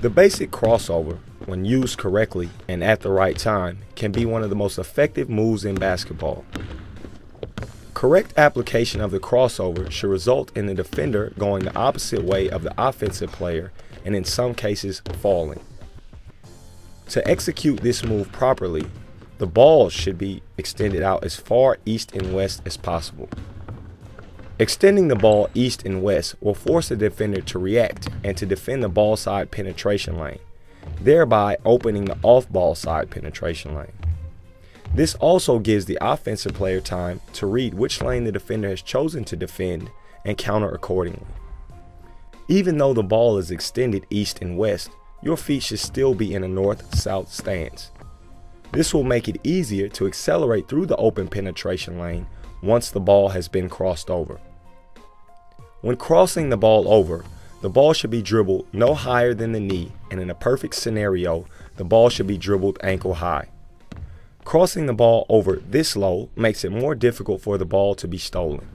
The basic crossover, when used correctly and at the right time, can be one of the most effective moves in basketball. Correct application of the crossover should result in the defender going the opposite way of the offensive player and in some cases falling. To execute this move properly, the ball should be extended out as far east and west as possible. Extending the ball east and west will force the defender to react and to defend the ball side penetration lane, thereby opening the off-ball side penetration lane. This also gives the offensive player time to read which lane the defender has chosen to defend and counter accordingly. Even though the ball is extended east and west, your feet should still be in a north-south stance. This will make it easier to accelerate through the open penetration lane once the ball has been crossed over. When crossing the ball over, the ball should be dribbled no higher than the knee, and in a perfect scenario, the ball should be dribbled ankle high. Crossing the ball over this low makes it more difficult for the ball to be stolen.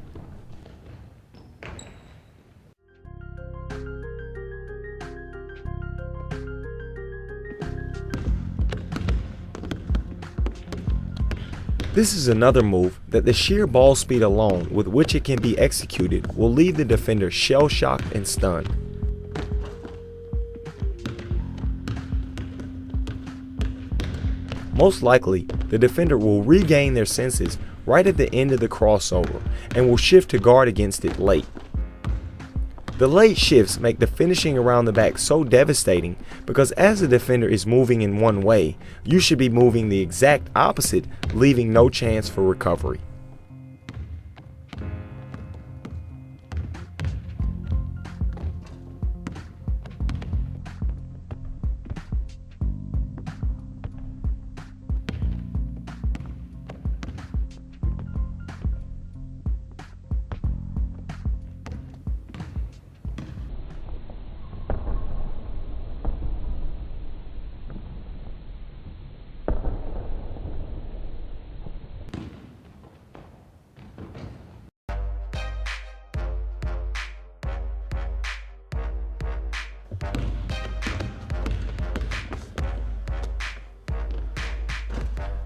This is another move that the sheer ball speed alone with which it can be executed will leave the defender shell-shocked and stunned. Most likely, the defender will regain their senses right at the end of the crossover and will shift to guard against it late. The late shifts make the finishing around the back so devastating because as the defender is moving in one way, you should be moving the exact opposite, leaving no chance for recovery.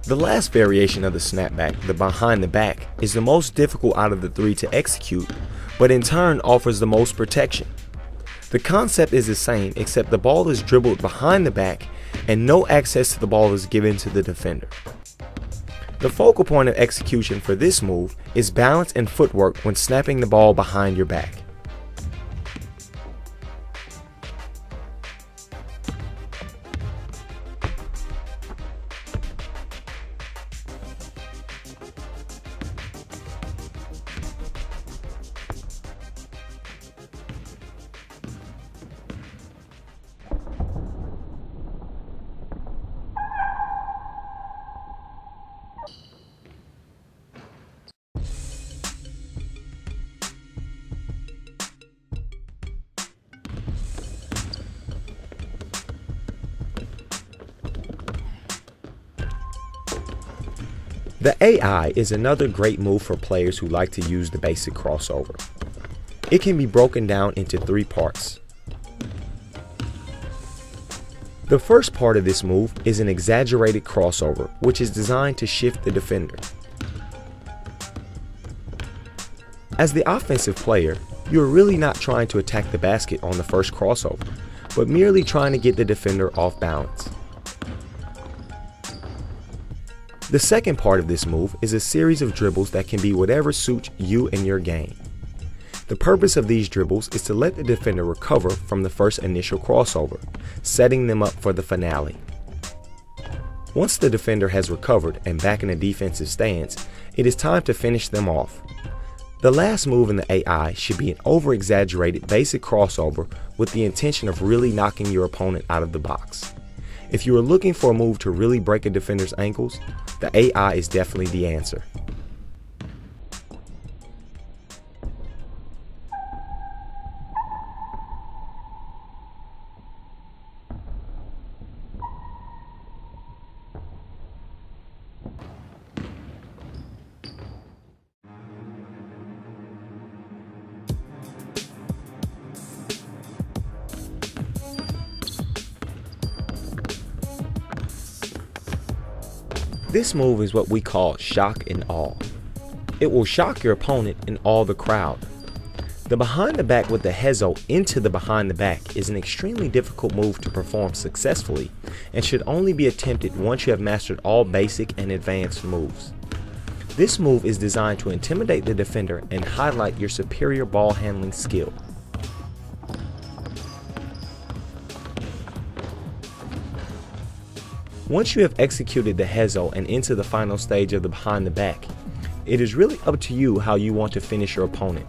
The last variation of the snapback, the behind the back, is the most difficult out of the three to execute, but in turn offers the most protection. The concept is the same except the ball is dribbled behind the back and no access to the ball is given to the defender. The focal point of execution for this move is balance and footwork when snapping the ball behind your back. The AI is another great move for players who like to use the basic crossover. It can be broken down into three parts. The first part of this move is an exaggerated crossover, which is designed to shift the defender. As the offensive player, you are really not trying to attack the basket on the first crossover, but merely trying to get the defender off balance. The second part of this move is a series of dribbles that can be whatever suits you and your game. The purpose of these dribbles is to let the defender recover from the first initial crossover, setting them up for the finale. Once the defender has recovered and back in a defensive stance, it is time to finish them off. The last move in the AI should be an over-exaggerated basic crossover with the intention of really knocking your opponent out of the box. If you are looking for a move to really break a defender's ankles, the AI is definitely the answer. This move is what we call shock and awe. It will shock your opponent and awe the crowd. The behind the back with the hezo into the behind the back is an extremely difficult move to perform successfully and should only be attempted once you have mastered all basic and advanced moves. This move is designed to intimidate the defender and highlight your superior ball handling skill. Once you have executed the hezo and into the final stage of the behind the back, it is really up to you how you want to finish your opponent.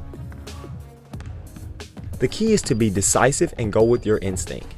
The key is to be decisive and go with your instinct.